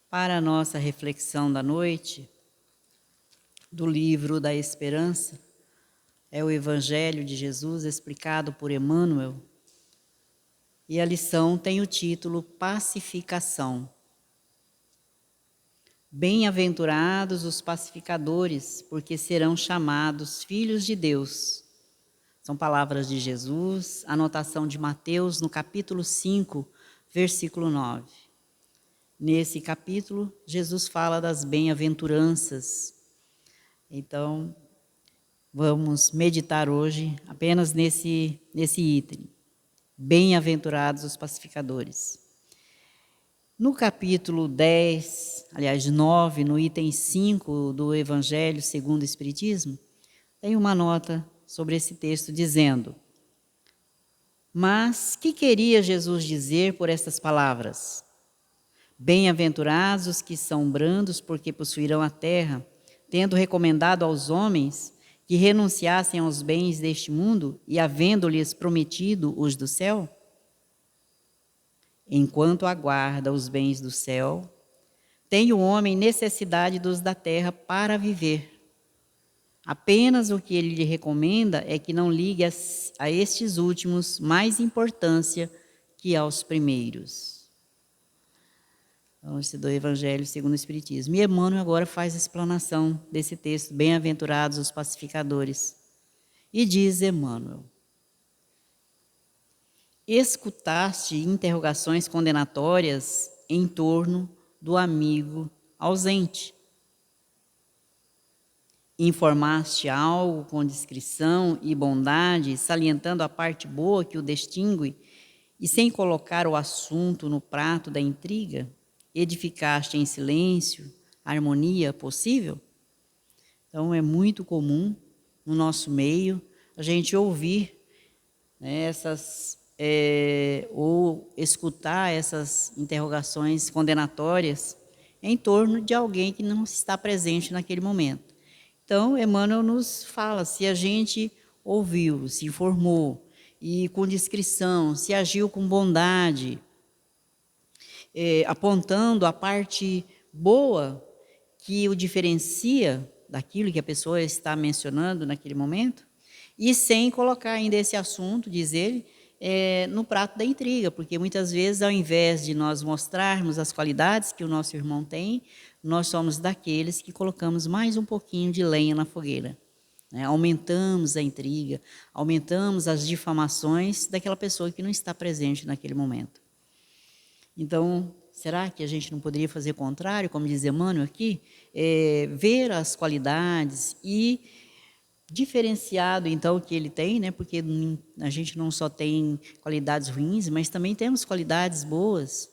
Para a nossa reflexão da noite, do livro da Esperança, é o Evangelho de Jesus explicado por Emmanuel, e a lição tem o título Pacificação. Bem-aventurados os pacificadores, porque serão chamados filhos de Deus. São palavras de Jesus, anotação de Mateus, no capítulo 5, versículo 9. Nesse capítulo, Jesus fala das bem-aventuranças. Então, vamos meditar hoje apenas nesse item. Bem-aventurados os pacificadores. No capítulo 10, aliás, 9, no item 5 do Evangelho segundo o Espiritismo, tem uma nota sobre esse texto dizendo: mas que queria Jesus dizer por estas palavras? Bem-aventurados os que são brandos, porque possuirão a terra, tendo recomendado aos homens que renunciassem aos bens deste mundo e havendo-lhes prometido os do céu? Enquanto aguarda os bens do céu, tem o homem necessidade dos da terra para viver. Apenas o que ele lhe recomenda é que não ligue a estes últimos mais importância que aos primeiros. Então, esse do Evangelho segundo o Espiritismo. E Emmanuel agora faz a explanação desse texto, bem-aventurados os pacificadores. E diz Emmanuel: escutaste interrogações condenatórias em torno do amigo ausente. Informaste algo com discrição e bondade, salientando a parte boa que o distingue, e sem colocar o assunto no prato da intriga, edificaste em silêncio a harmonia possível? Então, é muito comum no nosso meio a gente ouvir, né, ou escutar essas interrogações condenatórias em torno de alguém que não está presente naquele momento. Então, Emmanuel nos fala, se a gente ouviu, se informou, e com discrição, se agiu com bondade, apontando a parte boa que o diferencia daquilo que a pessoa está mencionando naquele momento, e sem colocar ainda esse assunto, diz ele, no prato da intriga, porque muitas vezes, ao invés de nós mostrarmos as qualidades que o nosso irmão tem, nós somos daqueles que colocamos mais um pouquinho de lenha na fogueira, né? Aumentamos a intriga, aumentamos as difamações daquela pessoa que não está presente naquele momento. Então, será que a gente não poderia fazer o contrário, como diz Emmanuel aqui? Ver as qualidades e diferenciado, então, o que ele tem, né? Porque a gente não só tem qualidades ruins, mas também temos qualidades boas.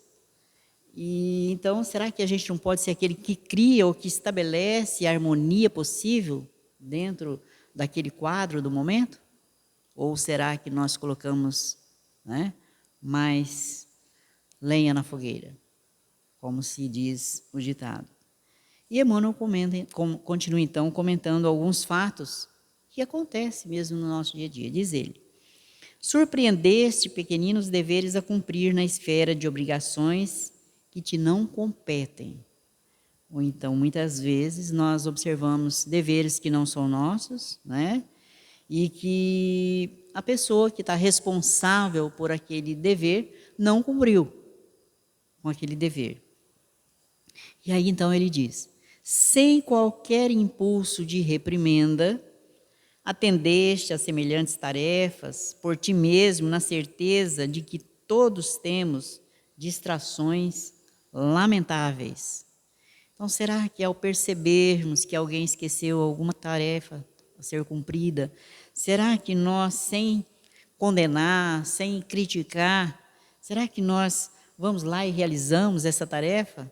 E então, será que a gente não pode ser aquele que cria ou que estabelece a harmonia possível dentro daquele quadro do momento? Ou será que nós colocamos, né, mais lenha na fogueira, como se diz o ditado? E Emmanuel continua então comentando alguns fatos que acontecem mesmo no nosso dia a dia. Diz ele: surpreendeste pequeninos deveres a cumprir na esfera de obrigações que te não competem. Ou então, muitas vezes, nós observamos deveres que não são nossos, né? E que a pessoa que está responsável por aquele dever não cumpriu com aquele dever. E aí, então, ele diz: sem qualquer impulso de reprimenda, atendeste a semelhantes tarefas por ti mesmo, na certeza de que todos temos distrações lamentáveis. Então, será que ao percebermos que alguém esqueceu alguma tarefa a ser cumprida, será que nós, sem condenar, sem criticar, será que nós vamos lá e realizamos essa tarefa,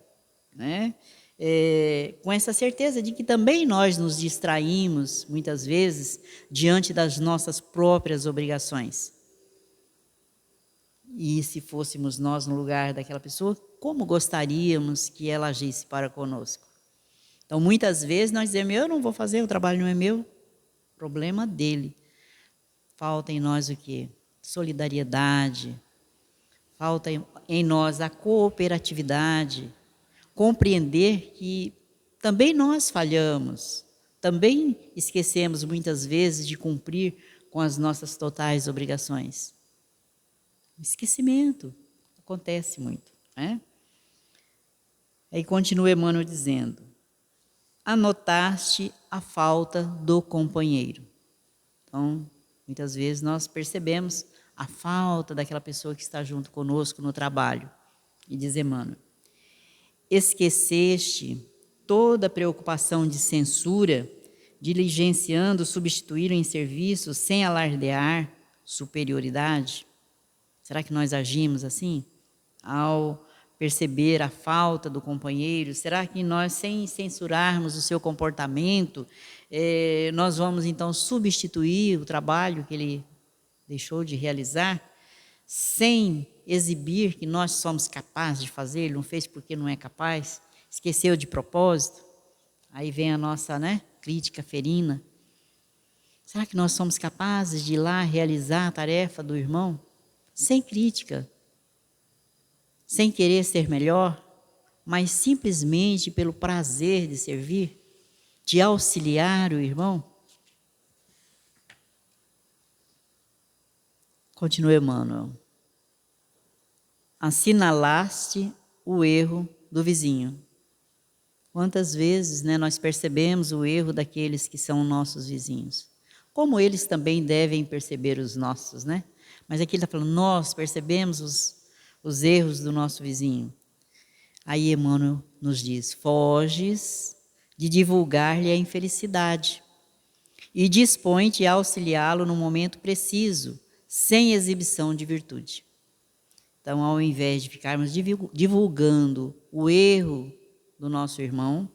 né? Com essa certeza de que também nós nos distraímos, muitas vezes, diante das nossas próprias obrigações. E se fôssemos nós no lugar daquela pessoa, como gostaríamos que ela agisse para conosco? Então, muitas vezes nós dizemos: eu não vou fazer, o trabalho não é meu, problema dele. Falta em nós o quê? Solidariedade, falta em nós a cooperatividade, compreender que também nós falhamos, também esquecemos muitas vezes de cumprir com as nossas totais obrigações. Esquecimento acontece muito, né? Aí continua Emmanuel dizendo: anotaste a falta do companheiro. Então, muitas vezes nós percebemos a falta daquela pessoa que está junto conosco no trabalho. E diz Emmanuel: esqueceste toda a preocupação de censura, diligenciando substituir em serviço sem alardear superioridade? Será que nós agimos assim? Ao perceber a falta do companheiro, será que nós, sem censurarmos o seu comportamento, nós vamos então substituir o trabalho que ele deixou de realizar, sem exibir que nós somos capazes de fazer? Ele não fez porque não é capaz, esqueceu de propósito? Aí vem a nossa, crítica ferina. Será que nós somos capazes de ir lá realizar a tarefa do irmão sem crítica, sem querer ser melhor, mas simplesmente pelo prazer de servir, de auxiliar o irmão? Continua Emmanuel: assinalaste o erro do vizinho. Quantas vezes nós percebemos o erro daqueles que são nossos vizinhos? Como eles também devem perceber os nossos, Mas aqui ele está falando, nós percebemos os erros do nosso vizinho. Aí Emmanuel nos diz: foges de divulgar-lhe a infelicidade e dispõe-te a auxiliá-lo no momento preciso, sem exibição de virtude. Então, ao invés de ficarmos divulgando o erro do nosso irmão,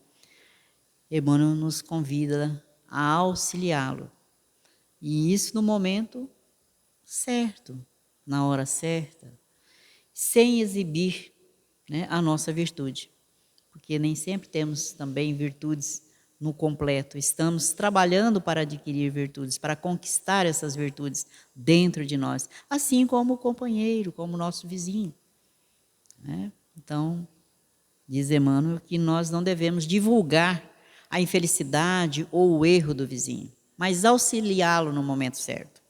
Emmanuel nos convida a auxiliá-lo. E isso no momento certo, na hora certa, sem exibir a nossa virtude. Porque nem sempre temos também virtudes no completo. Estamos trabalhando para adquirir virtudes, para conquistar essas virtudes dentro de nós, assim como o companheiro, como o nosso vizinho. Então, diz Emmanuel que nós não devemos divulgar a infelicidade ou o erro do vizinho, mas auxiliá-lo no momento certo.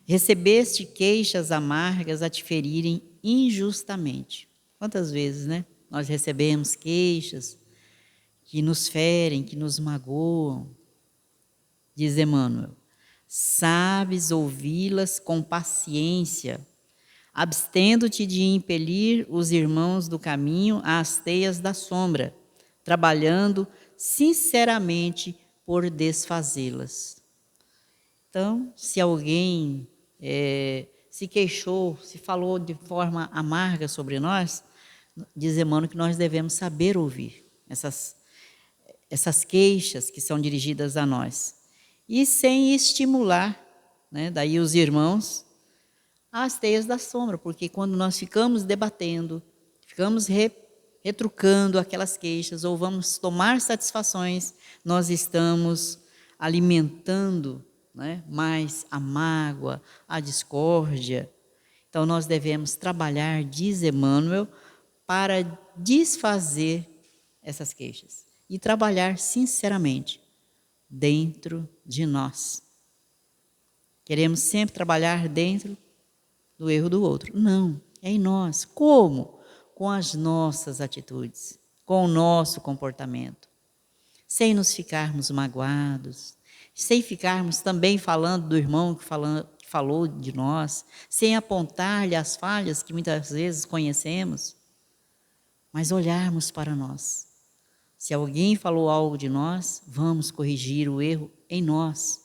Recebeste queixas amargas a te ferirem injustamente. Quantas vezes, nós recebemos queixas que nos ferem, que nos magoam? Diz Emmanuel: sabes ouvi-las com paciência, abstendo-te de impelir os irmãos do caminho às teias da sombra, trabalhando sinceramente por desfazê-las. Então, se alguém se queixou, se falou de forma amarga sobre nós, diz Emmanuel que nós devemos saber ouvir essas queixas que são dirigidas a nós, e sem estimular, daí os irmãos, às teias da sombra, porque quando nós ficamos debatendo, ficamos retrucando aquelas queixas, ou vamos tomar satisfações, nós estamos alimentando mais a mágoa, a discórdia. Então nós devemos trabalhar, diz Emmanuel, para desfazer essas queixas e trabalhar sinceramente dentro de nós. Queremos sempre trabalhar dentro do erro do outro? Não, é em nós. Como? Com as nossas atitudes, com o nosso comportamento, sem nos ficarmos magoados, sem ficarmos também falando do irmão que falou de nós, sem apontar-lhe as falhas que muitas vezes conhecemos, mas olharmos para nós. Se alguém falou algo de nós, vamos corrigir o erro em nós.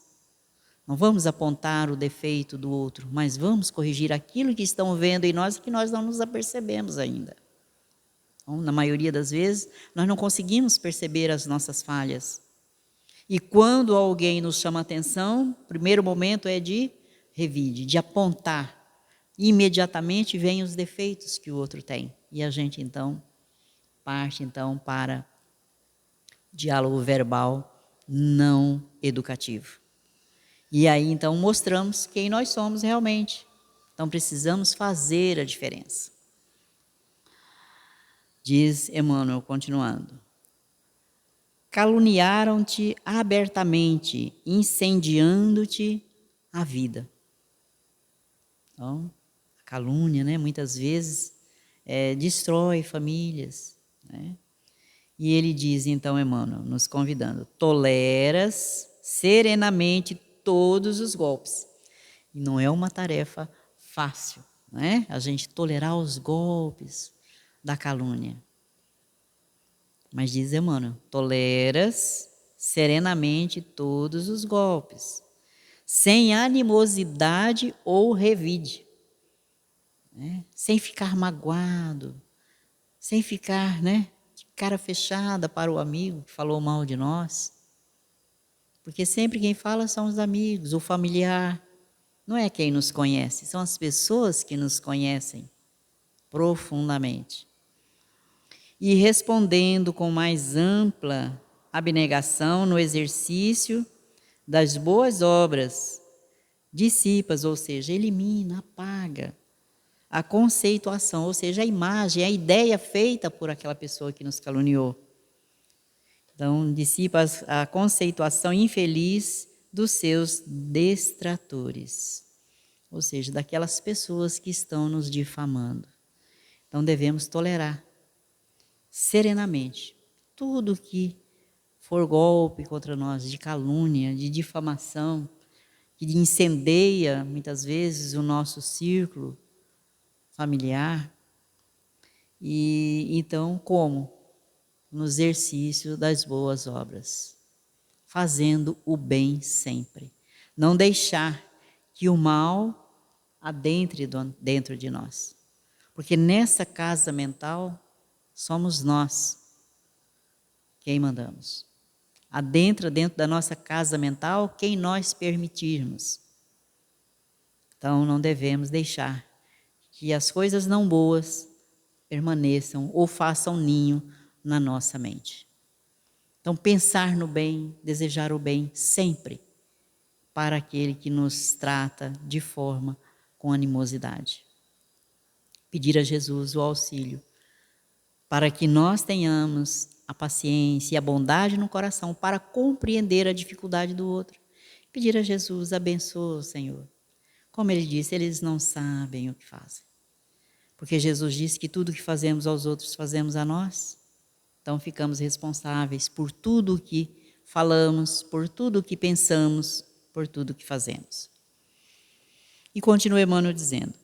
Não vamos apontar o defeito do outro, mas vamos corrigir aquilo que estão vendo em nós e que nós não nos apercebemos ainda. Então, na maioria das vezes, nós não conseguimos perceber as nossas falhas. E quando alguém nos chama a atenção, o primeiro momento é de revide, de apontar. E imediatamente vêm os defeitos que o outro tem. E a gente, então, parte para diálogo verbal não educativo. E aí, então, mostramos quem nós somos realmente. Então, precisamos fazer a diferença. Diz Emmanuel, continuando. Caluniaram-te abertamente, incendiando-te a vida. Então, a calúnia, né, muitas vezes, destrói famílias, né? E ele diz, então, Emmanuel, nos convidando, toleras serenamente todos os golpes. E não é uma tarefa fácil, né? A gente tolerar os golpes da calúnia. Mas diz Emmanuel, toleras serenamente todos os golpes, sem animosidade ou revide, né? Sem ficar magoado, sem ficar, né, de cara fechada para o amigo que falou mal de nós. Porque sempre quem fala são os amigos, o familiar. Não é quem nos conhece, são as pessoas que nos conhecem profundamente. E respondendo com mais ampla abnegação no exercício das boas obras, dissipas, ou seja, elimina, apaga a conceituação, ou seja, a imagem, a ideia feita por aquela pessoa que nos caluniou. Então, dissipa a conceituação infeliz dos seus destratores, ou seja, daquelas pessoas que estão nos difamando. Então, devemos tolerar serenamente tudo que for golpe contra nós, de calúnia, de difamação, que incendeia muitas vezes o nosso círculo familiar. E então, como? No exercício das boas obras, fazendo o bem sempre. Não deixar que o mal adentre dentro de nós. Porque nessa casa mental, somos nós quem mandamos. Adentra dentro da nossa casa mental quem nós permitirmos. Então, não devemos deixar que as coisas não boas permaneçam ou façam ninho na nossa mente. Então, pensar no bem, desejar o bem sempre para aquele que nos trata de forma com animosidade. Pedir a Jesus o auxílio para que nós tenhamos a paciência e a bondade no coração para compreender a dificuldade do outro. Pedir a Jesus, abençoa, Senhor. Como ele disse, eles não sabem o que fazem. Porque Jesus disse que tudo que fazemos aos outros, fazemos a nós. Então, ficamos responsáveis por tudo o que falamos, por tudo o que pensamos, por tudo o que fazemos. E continua Emmanuel dizendo,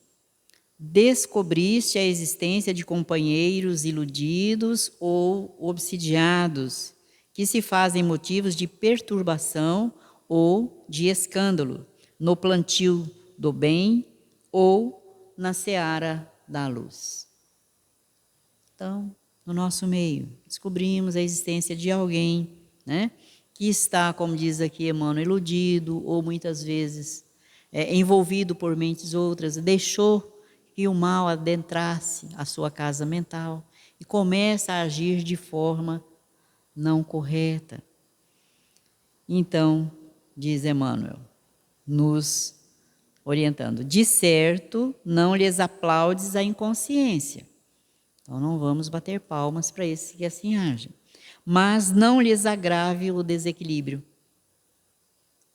descobriste a existência de companheiros iludidos ou obsidiados, que se fazem motivos de perturbação ou de escândalo, no plantio do bem ou na seara da luz. Então, no nosso meio, descobrimos a existência de alguém, né, que está, como diz aqui Emmanuel, iludido ou muitas vezes envolvido por mentes outras, deixou que o mal adentrasse a sua casa mental e começa a agir de forma não correta. Então, diz Emmanuel, nos orientando, de certo, não lhes aplaudes a inconsciência. Então, não vamos bater palmas para esses que assim agem. Mas não lhes agrave o desequilíbrio.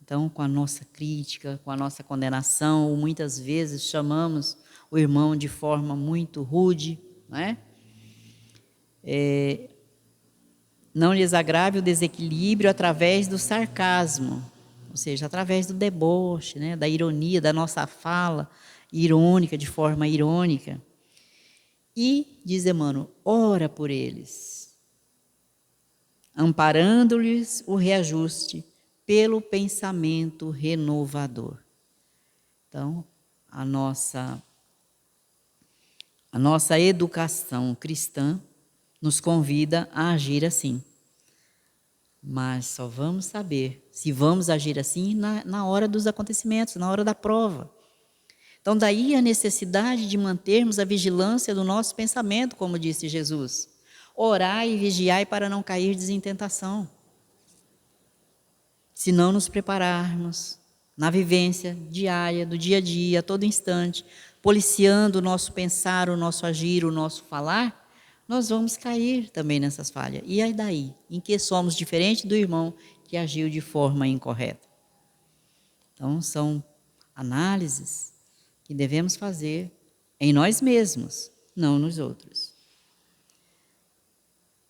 Então, com a nossa crítica, com a nossa condenação, muitas vezes chamamos o irmão de forma muito rude, né? Não lhes agrave o desequilíbrio através do sarcasmo, ou seja, através do deboche, né? Da ironia, da nossa fala irônica, de forma irônica. E, diz Emmanuel, ora por eles, amparando-lhes o reajuste pelo pensamento renovador. Então, a nossa educação cristã nos convida a agir assim. Mas só vamos saber se vamos agir assim na hora dos acontecimentos, na hora da prova. Então, daí a necessidade de mantermos a vigilância do nosso pensamento, como disse Jesus. Orai e vigiai para não cairdes em tentação. Se não nos prepararmos na vivência diária, do dia a dia, a todo instante, policiando o nosso pensar, o nosso agir, o nosso falar, nós vamos cair também nessas falhas. E aí daí? Em que somos diferente do irmão que agiu de forma incorreta? Então, são análises que devemos fazer em nós mesmos, não nos outros.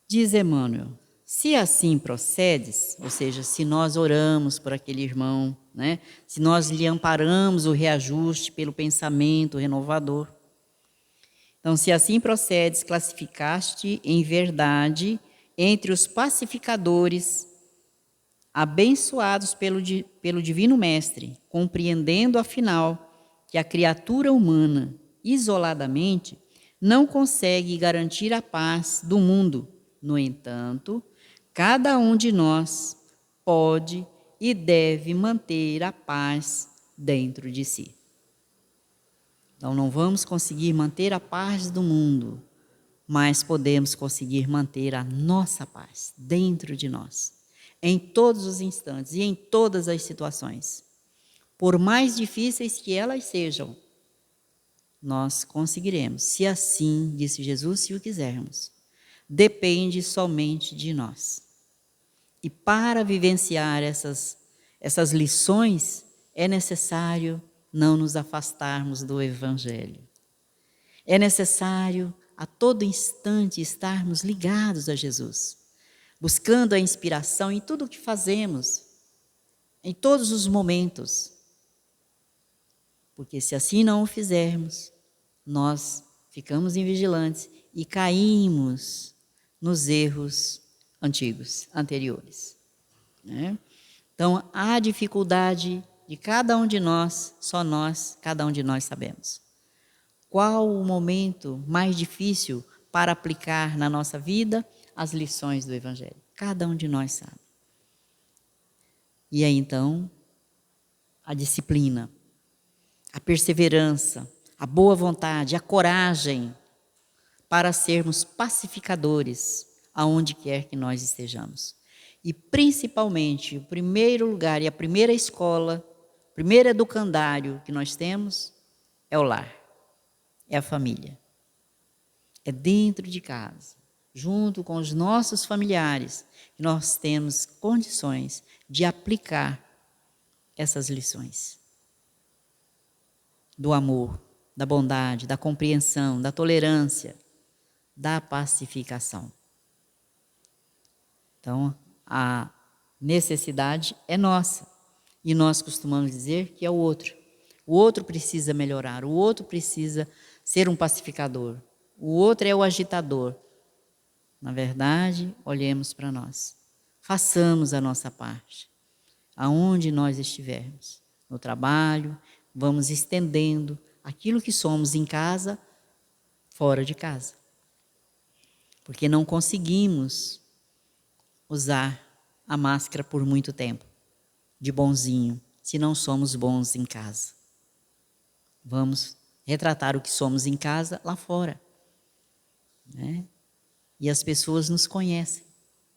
Diz Emmanuel, se assim procedes, ou seja, se nós oramos por aquele irmão, né, se nós lhe amparamos o reajuste pelo pensamento renovador, então, se assim procedes, classificaste em verdade entre os pacificadores, abençoados pelo Divino Mestre, compreendendo afinal que a criatura humana, isoladamente, não consegue garantir a paz do mundo. No entanto, cada um de nós pode e deve manter a paz dentro de si. Então, não vamos conseguir manter a paz do mundo, mas podemos conseguir manter a nossa paz dentro de nós, em todos os instantes e em todas as situações. Por mais difíceis que elas sejam, nós conseguiremos, se assim, disse Jesus, se o quisermos. Depende somente de nós. E para vivenciar essas lições, é necessário não nos afastarmos do Evangelho. É necessário a todo instante estarmos ligados a Jesus, buscando a inspiração em tudo o que fazemos, em todos os momentos. Porque se assim não o fizermos, nós ficamos invigilantes e caímos nos erros anteriores. Né? Então, a dificuldade de cada um de nós, só nós, cada um de nós sabemos. Qual o momento mais difícil para aplicar na nossa vida as lições do Evangelho? Cada um de nós sabe. E aí, então, a disciplina, a perseverança, a boa vontade, a coragem para sermos pacificadores aonde quer que nós estejamos. E principalmente, o primeiro lugar e a primeira escola, o primeiro educandário que nós temos é o lar, é a família. É dentro de casa, junto com os nossos familiares, que nós temos condições de aplicar essas lições. Do amor, da bondade, da compreensão, da tolerância, da pacificação. Então, a necessidade é nossa. E nós costumamos dizer que é o outro. O outro precisa melhorar, o outro precisa ser um pacificador. O outro é o agitador. Na verdade, olhemos para nós. Façamos a nossa parte. Aonde nós estivermos. No trabalho, vamos estendendo aquilo que somos em casa, fora de casa. Porque não conseguimos usar a máscara por muito tempo, de bonzinho, se não somos bons em casa. Vamos retratar o que somos em casa lá fora. Né? E as pessoas nos conhecem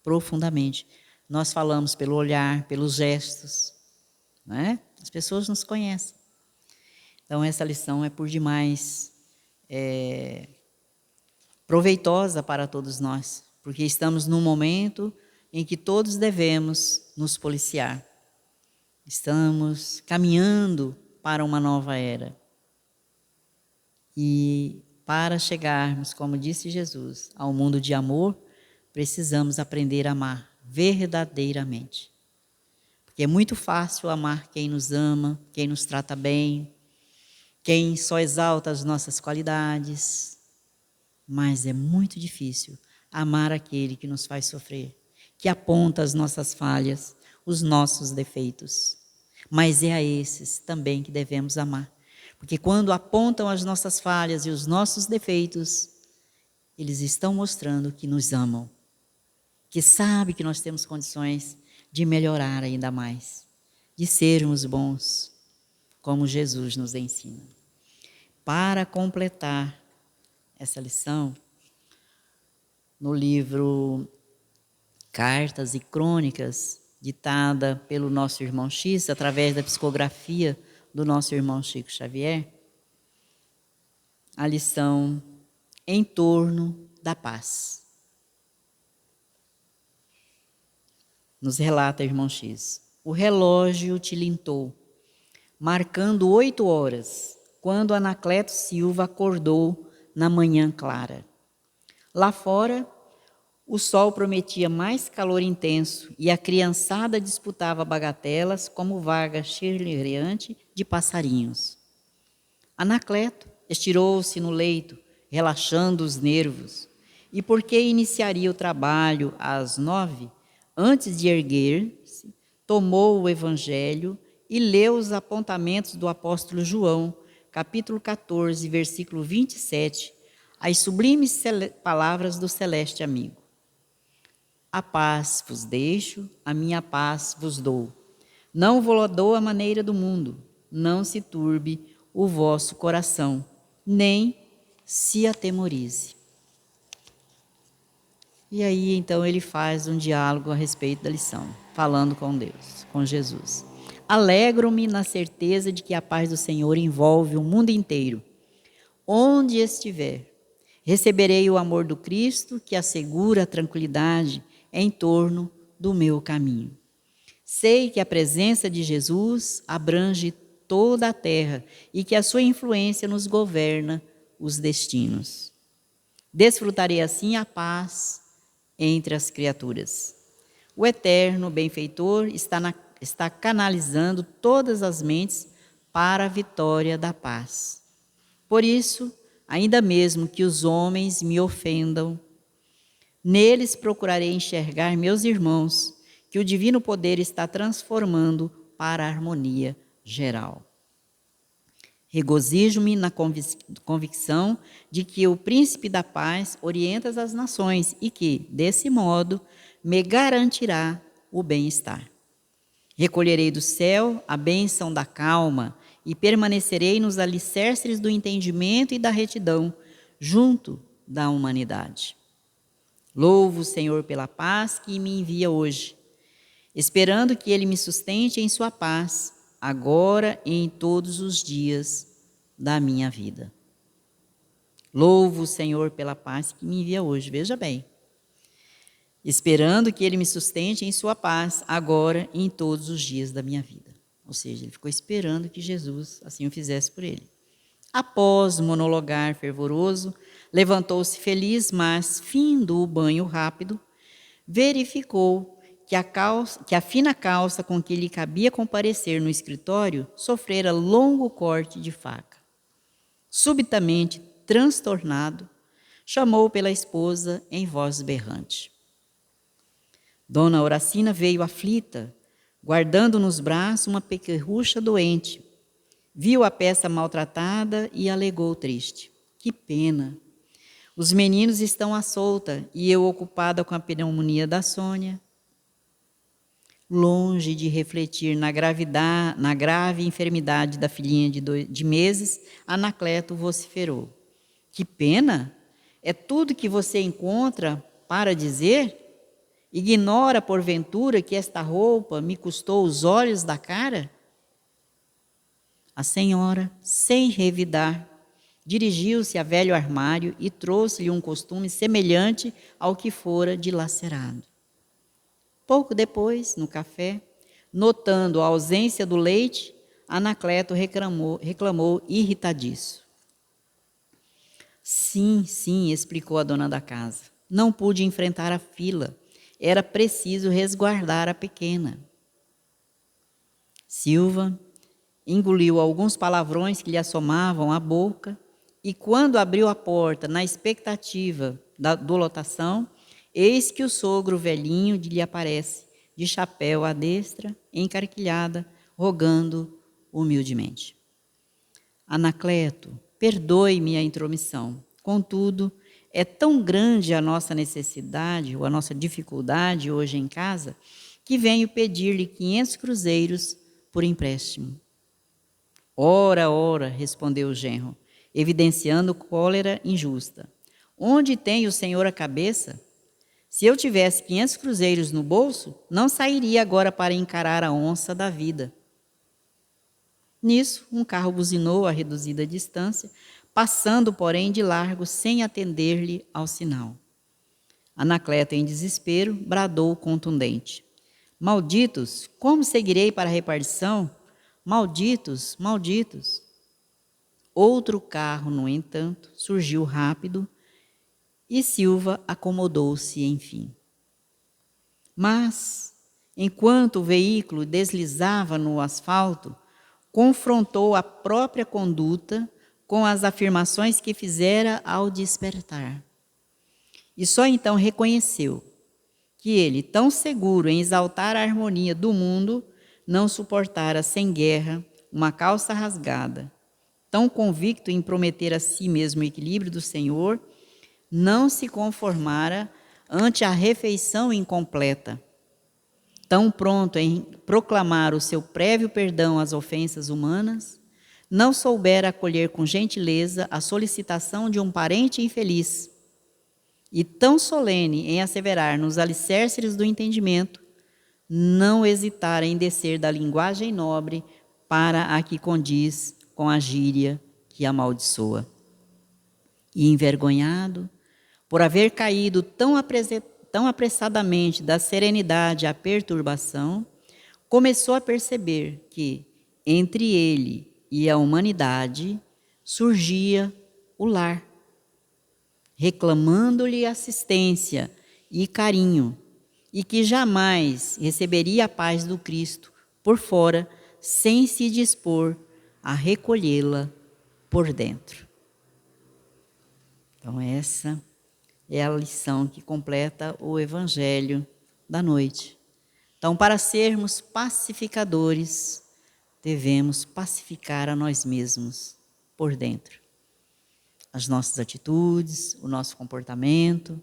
profundamente. Nós falamos pelo olhar, pelos gestos. Né? As pessoas nos conhecem. Então, essa lição é por demais proveitosa para todos nós, porque estamos num momento em que todos devemos nos policiar. Estamos caminhando para uma nova era. E para chegarmos, como disse Jesus, ao mundo de amor, precisamos aprender a amar verdadeiramente. Porque é muito fácil amar quem nos ama, quem nos trata bem, quem só exalta as nossas qualidades. Mas é muito difícil amar aquele que nos faz sofrer, que aponta as nossas falhas, os nossos defeitos. Mas é a esses também que devemos amar. Porque quando apontam as nossas falhas e os nossos defeitos, eles estão mostrando que nos amam, que sabem que nós temos condições de melhorar ainda mais, de sermos bons, como Jesus nos ensina. Para completar essa lição, no livro Cartas e Crônicas, ditada pelo nosso irmão X, através da psicografia do nosso irmão Chico Xavier, a lição em torno da paz. Nos relata irmão X. O relógio tilintou, marcando 8 horas, quando Anacleto Silva acordou na manhã clara. Lá fora, o sol prometia mais calor intenso e a criançada disputava bagatelas como vaga xerleante de passarinhos. Anacleto estirou-se no leito, relaxando os nervos, e porque iniciaria o trabalho às 9, antes de erguer-se, tomou o Evangelho e leu os apontamentos do apóstolo João, capítulo 14, versículo 27, as sublimes palavras do celeste amigo. A paz vos deixo, a minha paz vos dou. Não vos dou a maneira do mundo, não se turbe o vosso coração, nem se atemorize. E aí, então, ele faz um diálogo a respeito da lição, falando com Deus, com Jesus. Alegro-me na certeza de que a paz do Senhor envolve o mundo inteiro. Onde estiver, receberei o amor do Cristo que assegura a tranquilidade em torno do meu caminho. Sei que a presença de Jesus abrange toda a terra e que a sua influência nos governa os destinos. Desfrutarei assim a paz entre as criaturas. O eterno benfeitor está canalizando todas as mentes para a vitória da paz. Por isso, ainda mesmo que os homens me ofendam, neles procurarei enxergar meus irmãos, que o divino poder está transformando para a harmonia geral. Regozijo-me na convicção de que o príncipe da paz orienta as nações e que, desse modo, me garantirá o bem-estar. Recolherei do céu a bênção da calma e permanecerei nos alicerces do entendimento e da retidão, junto da humanidade. Louvo o Senhor pela paz que me envia hoje, esperando que Ele me sustente em sua paz, agora e em todos os dias da minha vida. Louvo o Senhor pela paz que me envia hoje, veja bem. Esperando que Ele me sustente em sua paz, agora e em todos os dias da minha vida. Ou seja, ele ficou esperando que Jesus assim o fizesse por ele. Após monologar fervoroso, levantou-se feliz, mas, findo o banho rápido, verificou que a fina calça com que lhe cabia comparecer no escritório sofrera longo corte de faca. Subitamente, transtornado, chamou pela esposa em voz berrante. Dona Horacina veio aflita, guardando nos braços uma pequerrucha doente. Viu a peça maltratada e alegou triste. Que pena! Os meninos estão à solta e eu ocupada com a pneumonia da Sônia. Longe de refletir na grave enfermidade da filhinha de meses, Anacleto vociferou. Que pena! É tudo que você encontra para dizer? Ignora, porventura, que esta roupa me custou os olhos da cara? A senhora, sem revidar, dirigiu-se a velho armário e trouxe-lhe um costume semelhante ao que fora dilacerado. Pouco depois, no café, notando a ausência do leite, Anacleto reclamou irritadiço. Sim, explicou a dona da casa. Não pude enfrentar a fila. Era preciso resguardar a pequena. Silva engoliu alguns palavrões que lhe assomavam à boca e, quando abriu a porta na expectativa da lotação, eis que o sogro velhinho lhe aparece, de chapéu à destra, encarquilhada, rogando humildemente. Anacleto, perdoe-me a intromissão. Contudo, é tão grande a nossa necessidade, ou a nossa dificuldade hoje em casa, que venho pedir-lhe 500 cruzeiros por empréstimo. Ora, respondeu o genro, evidenciando cólera injusta. Onde tem o senhor a cabeça? Se eu tivesse 500 cruzeiros no bolso, não sairia agora para encarar a onça da vida. Nisso, um carro buzinou a reduzida distância, passando, porém, de largo, sem atender-lhe ao sinal. Anacleto, em desespero, bradou contundente: Malditos, como seguirei para a repartição? Malditos, malditos. Outro carro, no entanto, surgiu rápido e Silva acomodou-se, enfim. Mas, enquanto o veículo deslizava no asfalto, confrontou a própria conduta com as afirmações que fizera ao despertar. E só então reconheceu que ele, tão seguro em exaltar a harmonia do mundo, não suportara sem guerra uma calça rasgada. Tão convicto em prometer a si mesmo o equilíbrio do Senhor, não se conformara ante a refeição incompleta. Tão pronto em proclamar o seu prévio perdão às ofensas humanas, não soubera acolher com gentileza a solicitação de um parente infeliz. E tão solene em asseverar nos alicerces do entendimento, não hesitara em descer da linguagem nobre para a que condiz com a gíria que amaldiçoa. E envergonhado, por haver caído tão apressadamente da serenidade à perturbação, começou a perceber que, entre ele e a humanidade, surgia o lar, reclamando-lhe assistência e carinho, e que jamais receberia a paz do Cristo por fora, sem se dispor a recolhê-la por dentro. Então essa é a lição que completa o Evangelho da noite. Então, para sermos pacificadores, devemos pacificar a nós mesmos por dentro. As nossas atitudes, o nosso comportamento,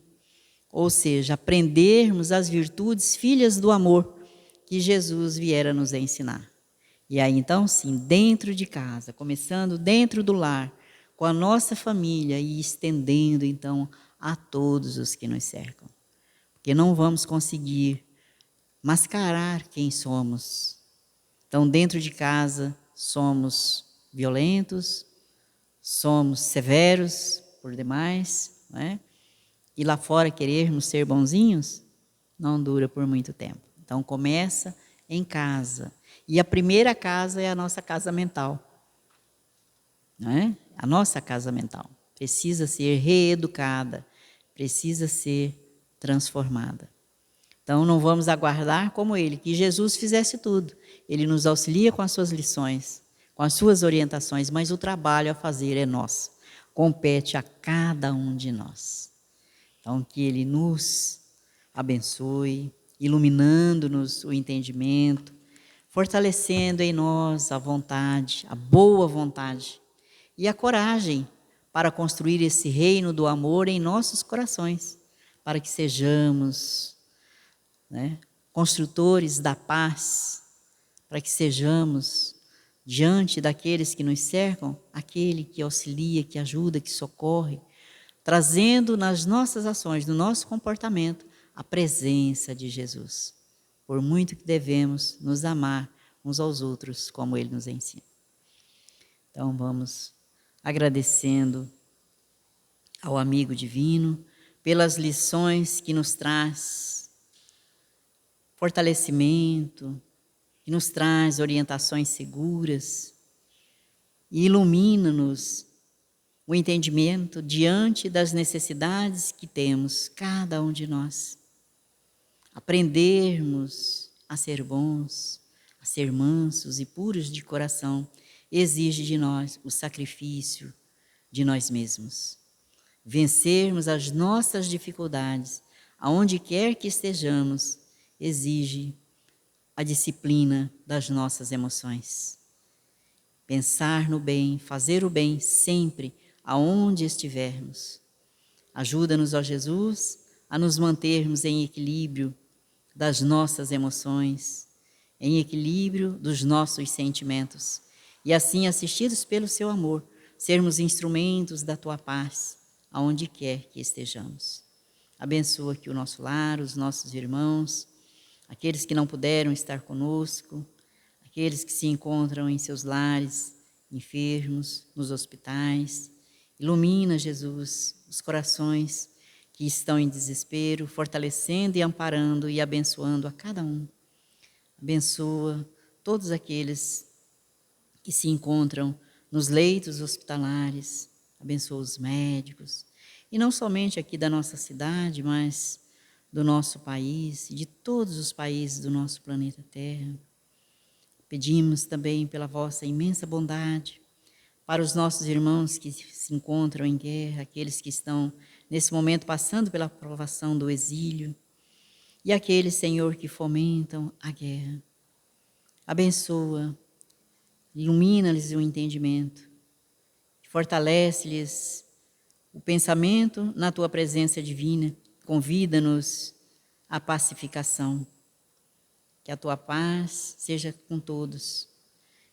ou seja, aprendermos as virtudes filhas do amor que Jesus viera nos ensinar. E aí, então, sim, dentro de casa, começando dentro do lar, com a nossa família e estendendo, então, a todos os que nos cercam. Porque não vamos conseguir mascarar quem somos. Então, dentro de casa, somos violentos, somos severos por demais, não é? E lá fora querermos ser bonzinhos, não dura por muito tempo. Então, começa em casa. E a primeira casa é a nossa casa mental. Não é? A nossa casa mental precisa ser reeducada, precisa ser transformada. Então, não vamos aguardar como ele, que Jesus fizesse tudo. Ele nos auxilia com as suas lições, com as suas orientações, mas o trabalho a fazer é nosso. Compete a cada um de nós. Então, que ele nos abençoe, iluminando-nos o entendimento, fortalecendo em nós a vontade, a boa vontade e a coragem para construir esse reino do amor em nossos corações, para que sejamos, né, construtores da paz, para que sejamos, diante daqueles que nos cercam, aquele que auxilia, que ajuda, que socorre, trazendo nas nossas ações, no nosso comportamento, a presença de Jesus. Por muito que devemos nos amar uns aos outros, como ele nos ensina. Então vamos agradecendo ao amigo divino pelas lições que nos traz fortalecimento, que nos traz orientações seguras e ilumina-nos o entendimento diante das necessidades que temos, cada um de nós. Aprendermos a ser bons, a ser mansos e puros de coração, exige de nós o sacrifício de nós mesmos. Vencermos as nossas dificuldades, aonde quer que estejamos, exige a disciplina das nossas emoções. Pensar no bem, fazer o bem sempre, aonde estivermos. Ajuda-nos, ó Jesus, a nos mantermos em equilíbrio das nossas emoções, em equilíbrio dos nossos sentimentos, e assim, assistidos pelo seu amor, sermos instrumentos da tua paz, aonde quer que estejamos. Abençoa aqui o nosso lar, os nossos irmãos, aqueles que não puderam estar conosco, aqueles que se encontram em seus lares, enfermos, nos hospitais, Ilumina, Jesus, os corações que estão em desespero, fortalecendo e amparando e abençoando a cada um. Abençoa todos aqueles que se encontram nos leitos hospitalares, abençoa os médicos, e não somente aqui da nossa cidade, mas do nosso país e de todos os países do nosso planeta Terra. Pedimos também pela vossa imensa bondade para os nossos irmãos que se encontram em guerra, aqueles que estão nesse momento passando pela provação do exílio, e aqueles, Senhor, que fomentam a guerra. Abençoa, ilumina-lhes o entendimento, fortalece-lhes o pensamento na tua presença divina, convida-nos à pacificação. Que a tua paz seja com todos,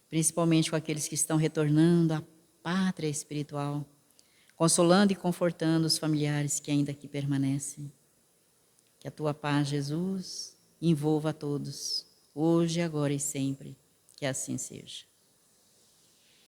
principalmente com aqueles que estão retornando à pátria espiritual, consolando e confortando os familiares que ainda aqui permanecem. Que a tua paz, Jesus, envolva a todos, hoje, agora e sempre. Que assim seja.